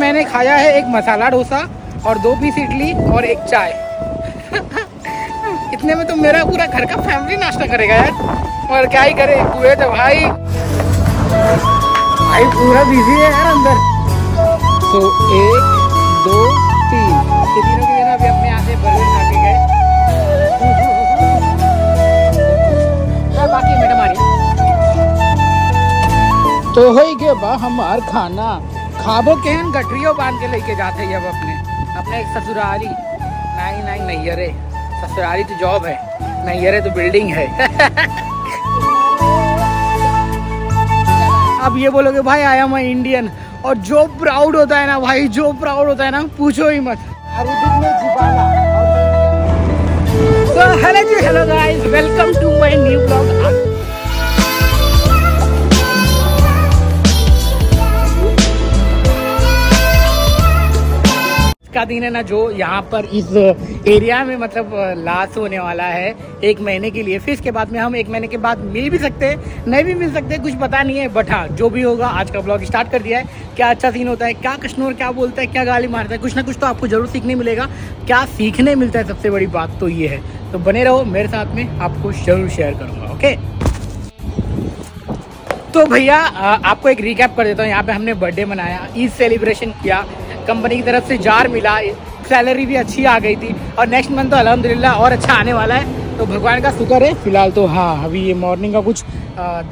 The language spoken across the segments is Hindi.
मैंने खाया है एक मसाला डोसा और 2 पीस इडली और एक चाय। इतने में तो मेरा पूरा घर का फैमिली नाश्ता करेगा यार। और क्या ही करे, कुवैत है भाई पूरा बिजी है यार अंदर। तो 1 2 3 ये तीनों के दिन अभी अपने यहाँ से बर्गर खा के गए। बाकी मैडम आ रही तो हो ही गया बा हमार खाना खाबो केहन गठरियो बांध के लेके जाते हैं अब अपने एक ससुरारी। नहीं नैयरे, ससुरारी तो जॉब है, नैयरे तो बिल्डिंग है। अब ये बोलोगे भाई आई एम इंडियन, और जो प्राउड होता है ना भाई, जो प्राउड होता है ना पूछो ही मत। तो hello guys, welcome to my new blog. का दिन है ना जो यहाँ पर इस एरिया में मतलब लाश होने वाला है 1 महीने के लिए। फिर इसके बाद में हम 1 महीने के बाद मिल भी सकते हैं, नहीं भी मिल सकते, कुछ पता नहीं है। बट हाँ, जो भी होगा आज का ब्लॉग स्टार्ट कर दिया है। क्या अच्छा सीन होता है, क्या कश्मीर क्या बोलता है, क्या गाली मारता है, कुछ ना कुछ तो आपको जरूर सीखने मिलेगा। क्या सीखने मिलता है सबसे बड़ी बात तो ये है। तो बने रहो मेरे साथ में, आपको जरूर शेयर करूँगा। ओके तो भैया आपको एक रिकैप कर देता हूँ। यहाँ पे हमने बर्थडे मनाया, ईद सेलिब्रेशन किया, कंपनी की तरफ से जार मिला, सैलरी भी अच्छी आ गई थी और नेक्स्ट मंथ तो अल्हम्दुलिल्लाह और अच्छा आने वाला है। तो भगवान का शुक्र है। फिलहाल तो हाँ, अभी ये मॉर्निंग का कुछ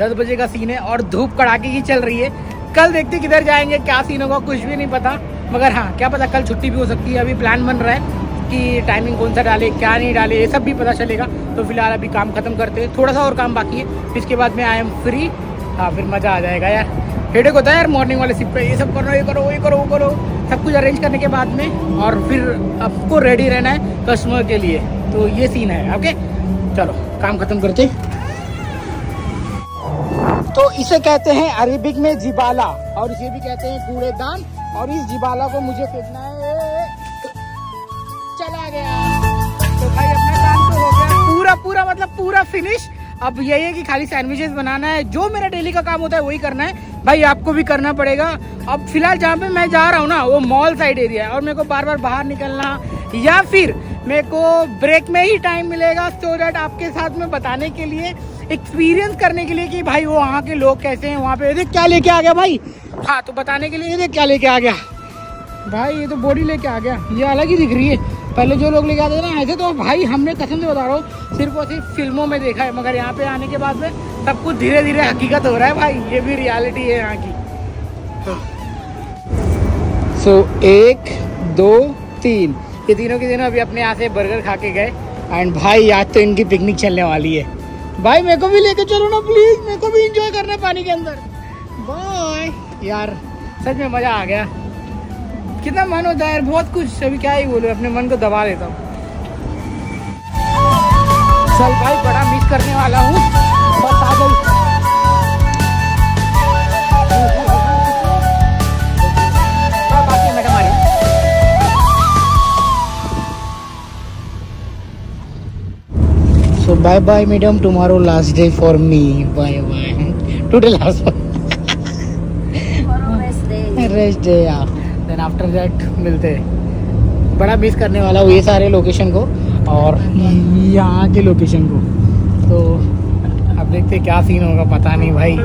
10 बजे का सीन है और धूप कड़ाके की चल रही है। कल देखते किधर जाएंगे, क्या सीन होगा कुछ भी नहीं पता। मगर हाँ, क्या पता कल छुट्टी भी हो सकती है। अभी प्लान बन रहा है कि टाइमिंग कौन सा डाले, क्या नहीं डाले, ये सब भी पता चलेगा। तो फिलहाल अभी काम खत्म करते हैं, थोड़ा सा और काम बाकी है, फिर इसके बाद में आई एम फ्री। हाँ फिर मज़ा आ जाएगा यार। हेडेक होता है यार मॉर्निंग वाले शिफ्ट पे, ये सब करना, ये करो वो करो, सब कुछ अरेंज करने के बाद में और फिर आपको रेडी रहना है कस्टमर के लिए। तो ये सीन है। ओके चलो काम खत्म करते। तो इसे कहते हैं अरेबिक में जिबाला और इसे भी कहते हैं कूड़ेदान। और इस जिबाला को मुझे फेंकना है। चला गया। तो भाई अपना काम तो हो गया पूरा मतलब पूरा फिनिश। अब यही है कि खाली सैंडविचेस बनाना है। जो मेरा डेली का काम होता है वही करना है भाई, आपको भी करना पड़ेगा। अब फिलहाल जहाँ पे मैं जा रहा हूँ ना वो मॉल साइड एरिया है और मेरे को बार बार बाहर निकलना या फिर मेरे को ब्रेक में ही टाइम मिलेगा सो दैट आपके साथ में बताने के लिए, एक्सपीरियंस करने के लिए कि भाई वो वहाँ के लोग कैसे हैं, वहाँ पे देख क्या लेके आ गया भाई। हाँ तो बताने के लिए देख क्या लेके आ गया भाई, ये तो बॉडी लेके आ गया, ये अलग ही दिख रही है। पहले जो लोग लेके आते थे ना ऐसे तो भाई हमने कसम से बता रहा हूँ सिर्फ और सिर्फ फिल्मों में देखा है, मगर यहाँ पे आने के बाद में सब कुछ धीरे धीरे हकीकत हो रहा है भाई। ये भी रियलिटी है यहाँ की। सो 1 2 3 ये तीनों के दिन अभी अपने यहाँ से बर्गर खा के गए। एंड भाई आज तो इनकी पिकनिक चलने वाली है। भाई मेरे को भी लेके चलो ना प्लीज, मेरे को भी इंजॉय करना है पानी के अंदर। बाय यार, सच में मजा आ गया। कितना मन होता है यार, बहुत कुछ। अभी क्या ही बोलूं, अपने मन को दबा लेता हूँ। चल भाई बड़ा मिस करने वाला हूँ, बस आ गई। बाकी मैडम आ रही। So bye bye madam, tomorrow last day for me. Bye bye, today last rest day यार। देन आफ्टर दैट मिलते हैं। बड़ा मिस करने वाला हूँ ये सारे लोकेशन को और यहाँ के लोकेशन को। तो अब देखते क्या सीन होगा, पता नहीं भाई।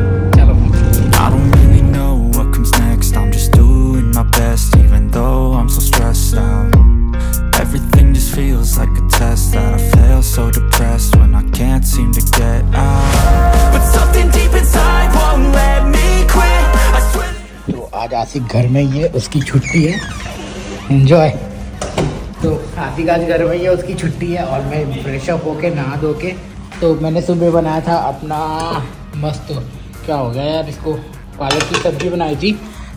चलो आज आसिक घर में ही है, उसकी छुट्टी है, एंजॉय। तो आसिक आज घर में ही है, उसकी छुट्टी है और मैं फ्रेश अप होके नहा धो के, तो मैंने सुबह बनाया था अपना मस्त, क्या हो गया यार, इसको पालक की सब्जी बनाई थी।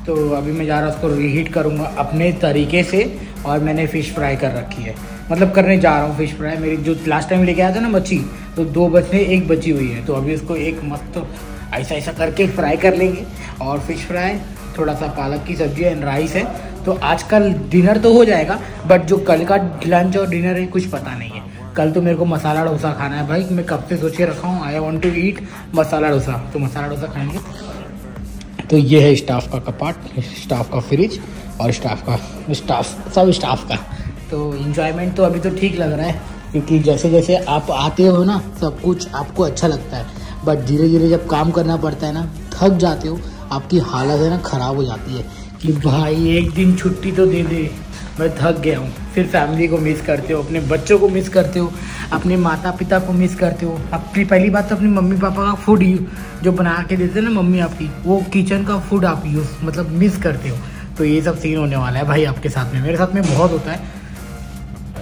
तो अभी मैं जा रहा हूँ उसको रीहीट करूँगा अपने तरीके से। और मैंने फ़िश फ्राई कर रखी है, मतलब करने जा रहा हूँ फ़िश फ्राई। मेरी जो लास्ट टाइम लेके आया था ना मच्छी, तो 2 बचे 1 बची हुई है। तो अभी उसको एक मस्त ऐसा ऐसा करके फ्राई कर लेंगे। और फ़िश फ्राई, थोड़ा सा पालक की सब्जी एंड राइस है। तो आज का डिनर तो हो जाएगा, बट जो कल का लंच और डिनर है कुछ पता नहीं है। कल तो मेरे को मसाला डोसा खाना है भाई, मैं कब से सोच के रखा हूँ, I want to eat masala dosa. तो मसाला डोसा खाएंगे। तो ये है स्टाफ का कपाट, स्टाफ का फ्रिज, और सब स्टाफ का। तो इन्जॉयमेंट तो अभी तो ठीक लग रहा है, क्योंकि जैसे जैसे आप आते हो ना सब कुछ आपको अच्छा लगता है, बट धीरे धीरे जब काम करना पड़ता है ना, थक जाते हो, आपकी हालत है ना ख़राब हो जाती है कि भाई एक दिन छुट्टी तो दे दे, मैं थक गया हूँ। फिर फैमिली को मिस करते हो, अपने बच्चों को मिस करते हो, अपने माता पिता को मिस करते हो। अपनी पहली बात तो अपनी मम्मी पापा का फूड जो बना के देते हैं ना मम्मी आपकी, वो किचन का फूड आप यूज़ मतलब मिस करते हो। तो ये सब सीन होने वाला है भाई आपके साथ में, मेरे साथ में बहुत होता है।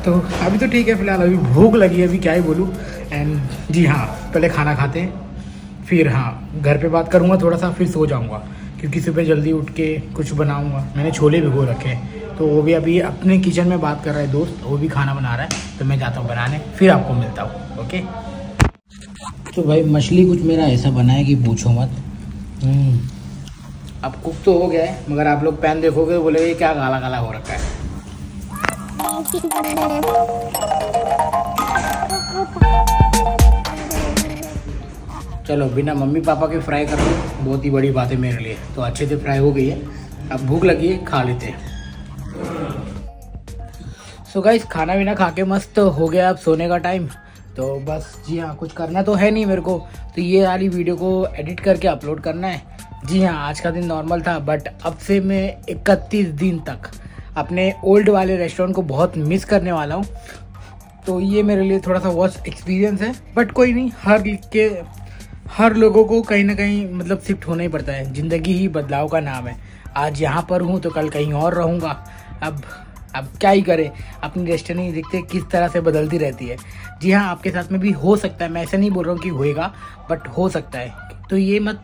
तो अभी तो ठीक है, फिलहाल अभी भूख लगी है, अभी क्या ही बोलूँ। एंड जी हाँ, पहले खाना खाते हैं, फिर हाँ घर पे बात करूँगा थोड़ा सा, फिर सो जाऊँगा, क्योंकि सुबह जल्दी उठ के कुछ बनाऊँगा। मैंने छोले भिगो रखे हैं, तो वो भी अभी अपने किचन में बात कर रहा है दोस्त, वो भी खाना बना रहा है, तो मैं जाता हूँ बनाने, फिर आपको मिलता हूँ। ओके। तो भाई मछली कुछ मेरा ऐसा बना है कि पूछो मत। अब कुक तो हो गया है, मगर आप लोग पैन देखोगे तो बोलेगे क्या काला काला हो रखा है। चलो बिना मम्मी पापा के फ्राई कर लो, बहुत ही बड़ी बात है मेरे लिए। तो अच्छे से फ्राई हो गई है, अब भूख लगी है, खा लेते हैं। सो गाइस, खाना वाना खा के मस्त हो गया, अब सोने का टाइम। तो बस जी हाँ, कुछ करना तो है नहीं मेरे को, तो ये वाली वीडियो को एडिट करके अपलोड करना है। जी हाँ, आज का दिन नॉर्मल था, बट अब से मैं 31 दिन तक अपने ओल्ड वाले रेस्टोरेंट को बहुत मिस करने वाला हूँ। तो ये मेरे लिए थोड़ा सा वर्स्ट एक्सपीरियंस है, बट कोई नहीं, हर लोगों को कहीं ना कहीं मतलब शिफ्ट होना ही पड़ता है। ज़िंदगी ही बदलाव का नाम है। आज यहाँ पर हूँ तो कल कहीं और रहूँगा। अब क्या ही करें, अपनी डेस्टिनी देखते किस तरह से बदलती रहती है। जी हाँ, आपके साथ में भी हो सकता है, मैं ऐसा नहीं बोल रहा हूँ कि होएगा, बट हो सकता है। तो ये मत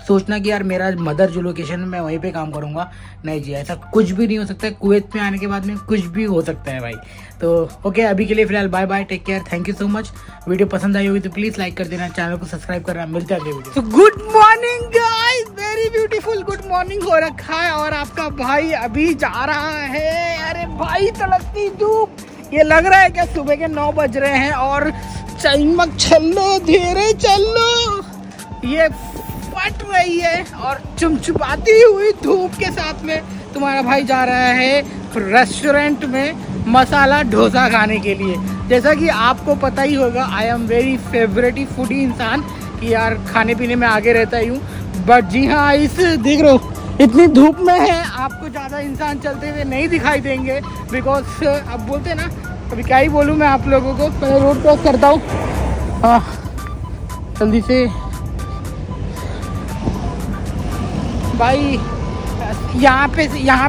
सोचना कि यार मेरा मदर जो लोकेशन है मैं वहीं पे काम करूँगा, नहीं जी, ऐसा कुछ भी नहीं हो सकता है। कुवैत में आने के बाद में कुछ भी हो सकता है भाई। तो ओके, अभी के लिए फिलहाल bye bye, take care, thank you so much. Video पसंद आई होगी तो प्लीज़ लाइक कर देना, चैनल को सब्सक्राइब करना। मिलते हैं अगले वीडियो। तो good morning guys, very beautiful good morning हो रखा है, और आपका भाई अभी जा रहा है। अरे भाई, तड़कती धूप, ये लग रहा है क्या सुबह के 9 बज रहे हैं, और चमक चलो, धीरे चलो, ये फट रही है, और चुमचुपाती हुई धूप के साथ में तुम्हारा भाई जा रहा है रेस्टोरेंट में मसाला डोसा खाने के लिए। जैसा कि आपको पता ही होगा, I am very favourite foodie इंसान, कि यार खाने पीने में आगे रहता ही हूँ। बट जी हाँ, इस देख रहे हो इतनी धूप में है, आपको ज़्यादा इंसान चलते हुए नहीं दिखाई देंगे, बिकॉज अब बोलते ना, अभी क्या ही बोलूँ मैं आप लोगों को। पहले रोड क्रॉस करता हूँ, हाँ जल्दी से भाई। यहाँ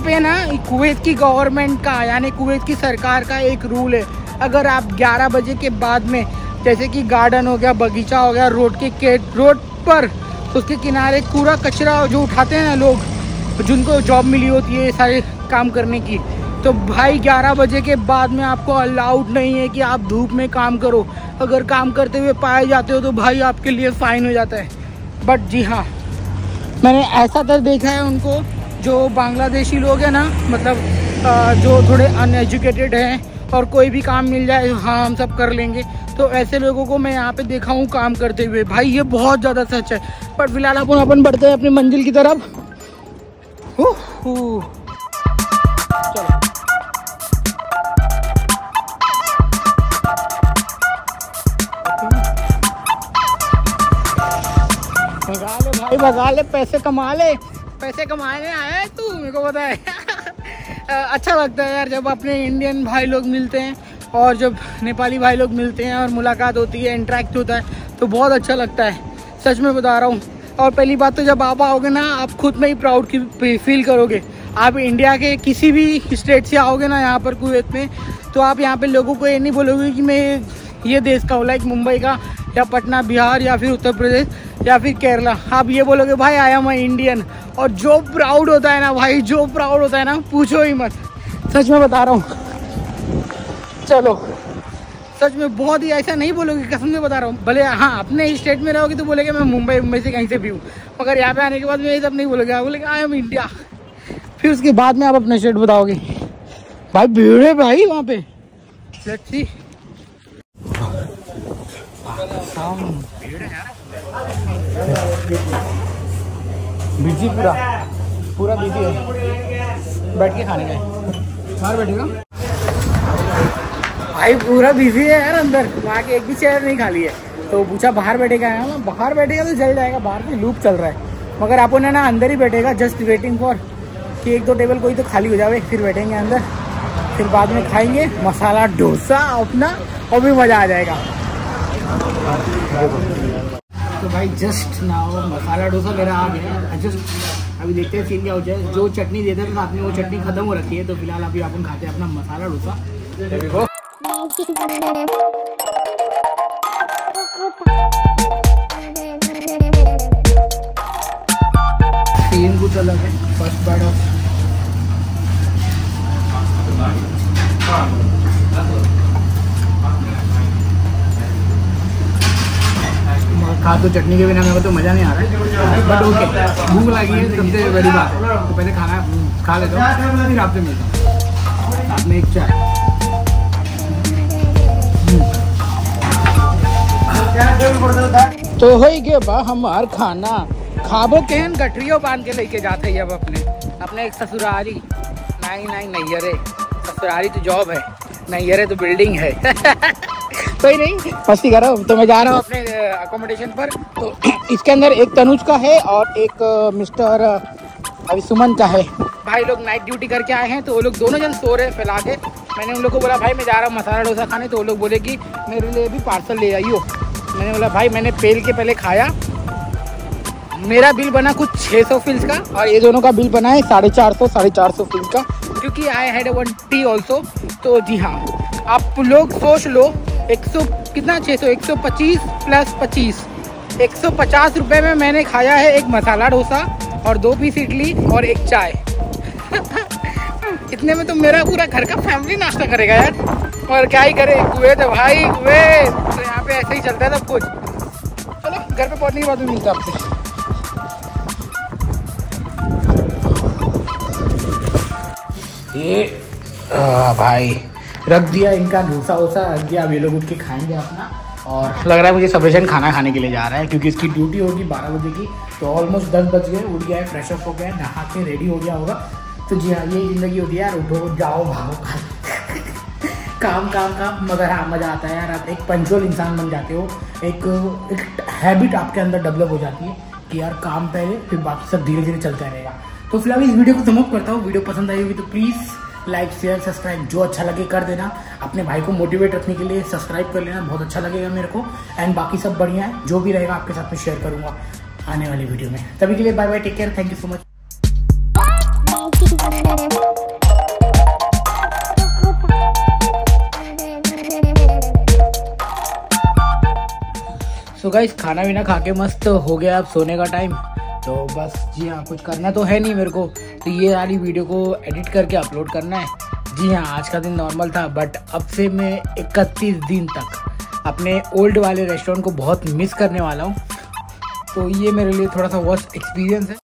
पे ना कुवैत की गवर्नमेंट का, यानी कुवैत की सरकार का एक रूल है, अगर आप 11 बजे के बाद में, जैसे कि गार्डन हो गया, बगीचा हो गया, रोड पर, तो उसके किनारे कूड़ा कचरा जो उठाते हैं ना लोग, जिनको जॉब मिली होती है ये सारे काम करने की, तो भाई 11 बजे के बाद में आपको अलाउड नहीं है कि आप धूप में काम करो। अगर काम करते हुए पाए जाते हो तो भाई आपके लिए फ़ाइन हो जाता है। बट जी हाँ, मैंने ऐसा तो देखा है उनको, जो बांग्लादेशी लोग हैं ना, मतलब जो थोड़े अनएजुकेटेड हैं, और कोई भी काम मिल जाए हाँ हम सब कर लेंगे, तो ऐसे लोगों को मैं यहाँ पे देखा हूँ काम करते हुए। भाई ये बहुत ज़्यादा सच है। पर फिलहाल अपन बढ़ते हैं अपनी मंजिल की तरफ। चलो भगा ले भाई, भगा ले, पैसे कमा ले, पैसे कमाने आया है तू, मेरे को पता है। अच्छा लगता है यार जब अपने इंडियन भाई लोग मिलते हैं, और जब नेपाली भाई लोग मिलते हैं और मुलाकात होती है, इंटरेक्ट होता है, तो बहुत अच्छा लगता है, सच में बता रहा हूँ। और पहली बात तो जब आप आओगे ना, आप खुद में ही प्राउड फील करोगे। आप इंडिया के किसी भी स्टेट से आओगे ना यहाँ पर कुवैत में, तो आप यहाँ पे लोगों को ये नहीं बोलोगे कि मैं ये देश का हूँ, लाइक मुंबई का, या पटना बिहार, या फिर उत्तर प्रदेश, या फिर केरला। आप ये बोलोगे भाई आई एम इंडियन। और जो प्राउड होता है ना भाई, जो प्राउड होता है ना, पूछो ही मत, सच में बता रहा हूँ। चलो सच में बहुत ही, ऐसा नहीं बोलोगे, कसम से बता रहा हूँ। भले हाँ अपने स्टेट में रहोगे तो बोलेगे मैं मुंबई से कहीं से भी हूँ, मगर यहाँ पे आने के बाद में ये सब नहीं बोलोगे, आप बोलेगे आई एम इंडिया। फिर उसके बाद में आप अपना स्टेट बताओगे। भाई भीड़ है भाई वहाँ पे, लेट्स सी। बिजी पूरा, पूरा बिजी है, बैठ के खाने का बाहर बैठेगा भाई, पूरा बिजी है यार अंदर, वहाँ के एक भी चेयर नहीं खाली है। तो पूछा बाहर बैठेगा है, बाहर बैठेगा तो जल जाएगा, बाहर की लूप चल रहा है। मगर आप उन्हें ना अंदर ही बैठेगा, जस्ट वेटिंग फॉर कि एक दो टेबल कोई तो खाली हो जाए, फिर बैठेंगे अंदर, फिर बाद में खाएंगे मसाला डोसा अपना, और भी मज़ा आ जाएगा। तो भाई जस्ट ना मसाला डोसा मेरा आ गया, जस्ट अभी देखते हैं सीन क्या हो जाए। जो चटनी देते थे साथ में वो चटनी खत्म हो रखी है, तो फिलहाल अभी अपन खाते हैं अपना मसाला डोसा। देखो सीन कुछ अलग है, फर्स्ट बाइट ऑफ खा तो चटनी के बिना मेरे को तो मज़ा नहीं आ रहा है, बट ओके, भूख लगी है सबसे बड़ी बात है, तो पहले खाना खा लेता हूँ, फिर आपसे मिलता हूँ, साथ में एक चाय। तो हो गया बा हमार खाना, खाबो केहन गठरियो बांध के लेके जाते हैं अब अपने एक ससुरारी, नहीं नैयरे, ससुरारी तो जॉब है, नैयरे तो बिल्डिंग है। कोई नहीं, मस्ती कर रहा हूँ। तो मैं जा रहा हूँ अपने अकोमोडेशन पर। तो इसके अंदर एक तनुज का है और एक मिस्टर अभी सुमन का है। भाई लोग नाइट ड्यूटी करके आए हैं, तो वो लोग दोनों जन सो रहे फैला के। मैंने उन लोग को बोला भाई मैं जा रहा हूँ मसाला डोसा खाने, तो वो लोग बोले कि मेरे लिए भी पार्सल ले आइयो। मैंने बोला भाई मैंने पेल के पहले खाया, मेरा बिल बना कुछ 600 फिल्स का, और ये दोनों का बिल बना है 450 फिल्स का, क्योंकि I had one T also. तो जी हाँ, आप लोग सोच लो 100 कितना 600 125 प्लस 25 150 रुपये में मैंने खाया है एक मसाला डोसा और 2 पीस इडली और एक चाय। इतने में तो मेरा पूरा घर का फैमिली नाश्ता करेगा यार। और क्या ही करे, कुवैत है भाई, कुवैत तो यहाँ पे ऐसे ही चलता है सब कुछ। चलो घर पे पहुँचने के बाद में मिलता आपसे। ये भाई रख दिया इनका डोसा वोसा रख दिया, अब ये लोग उठ के खाएंगे अपना। और लग रहा है मुझे सफिशिएंट खाना खाने के लिए जा रहा है, क्योंकि इसकी ड्यूटी होगी 12 बजे की। तो ऑलमोस्ट 10 बज गए, उठ गया है, फ्रेश अप हो गया है, नहा के रेडी हो गया होगा। तो जी हाँ, ये ज़िंदगी होती है यार, उठो जाओ भागो काम काम काम। मगर हाँ मज़ा आता है यार, आप एक पंचुअल इंसान बन जाते हो, एक हैबिट आपके अंदर डेवलप हो जाती है कि यार काम पहले फिर बाकी सब धीरे धीरे चलता रहेगा। तो फिलहाल इस वीडियो को समाप्त करता हूँ। वीडियो पसंद आई होगी तो प्लीज़ लाइक शेयर सब्सक्राइब जो अच्छा लगे कर देना। अपने भाई को मोटिवेट रखने के लिए सब्सक्राइब कर लेना, बहुत अच्छा लगेगा मेरे को। एंड बाकी सब बढ़िया है, जो भी रहेगा आपके साथ में शेयर करूँगा आने वाली वीडियो में। तभी के लिए bye bye, take care, thank you so much. So guys खाना वाना खा के मस्त हो गया, अब सोने का टाइम। तो बस जी हाँ, कुछ करना तो है नहीं मेरे को, तो ये वाली वीडियो को एडिट करके अपलोड करना है। जी हाँ, आज का दिन नॉर्मल था, बट अब से मैं 31 दिन तक अपने ओल्ड वाले रेस्टोरेंट को बहुत मिस करने वाला हूँ। तो ये मेरे लिए थोड़ा सा वर्स्ट एक्सपीरियंस है।